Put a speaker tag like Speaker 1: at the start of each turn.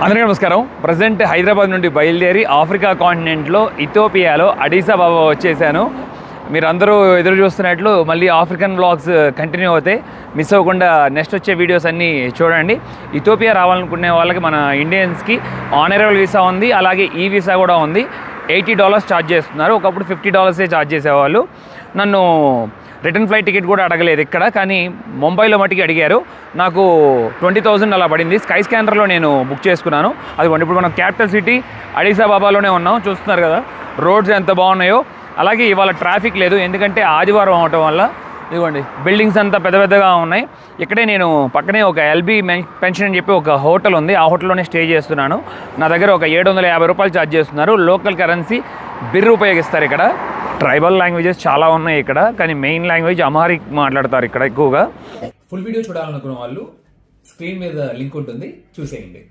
Speaker 1: అందరికీ నమస్కారం. ప్రజెంట్ హైదరాబాద్ నుండి బయలుదేరి ఆఫ్రికా కాంటినెంట్లో ఇథియోపియాలో అడిస్ అబాబా వచ్చేసాను. మీరు అందరూ ఎదురు చూస్తున్నట్లు మళ్ళీ ఆఫ్రికన్ వ్లాగ్స్ కంటిన్యూ అవుతాయి. మిస్ అవ్వకుండా నెక్స్ట్ వచ్చే వీడియోస్ అన్నీ చూడండి. ఇథియోపియా రావాలనుకునే వాళ్ళకి మన ఇండియన్స్కి ఆన్ అరైవల్ వీసా ఉంది, అలాగే ఈ వీసా కూడా ఉంది. $80 ఛార్జ్ చేస్తున్నారు. ఒకప్పుడు $50 ఛార్జ్ చేసేవాళ్ళు. నన్ను రిటర్న్ ఫ్లైట్ టికెట్ కూడా అడగలేదు ఇక్కడ, కానీ ముంబైలో మటుకి అడిగారు. నాకు 20,000 అలా పడింది. స్కై స్కానర్లో నేను బుక్ చేసుకున్నాను. అదిగోండి, ఇప్పుడు మనం క్యాపిటల్ సిటీ అడిస్ అబాబాలోనే ఉన్నాం. చూస్తున్నారు కదా రోడ్స్ ఎంత బాగున్నాయో. అలాగే ఇవాళ ట్రాఫిక్ లేదు, ఎందుకంటే ఆదివారం అవటం వల్ల. ఇదిగోండి బిల్డింగ్స్ అంతా పెద్ద పెద్దగా ఉన్నాయి. ఇక్కడే నేను పక్కనే ఒక ఎల్బీ పెన్షన్ అని చెప్పి ఒక హోటల్ ఉంది. ఆ హోటల్లోనే స్టే చేస్తున్నాను. నా దగ్గర ఒక $750 ఛార్జ్ చేస్తున్నారు. లోకల్ కరెన్సీ బిర్రు ఉపయోగిస్తారు ఇక్కడ. ట్రైబల్ లాంగ్వేజెస్ చాలా ఉన్నాయి ఇక్కడ, కానీ మెయిన్ లాంగ్వేజ్ అమ్హారిక్ మాట్లాడతారు ఇక్కడ ఎక్కువగా. ఫుల్ వీడియో చూడాలనుకున్న వాళ్ళు స్క్రీన్ మీద లింక్ ఉంటుంది, చూసేయండి.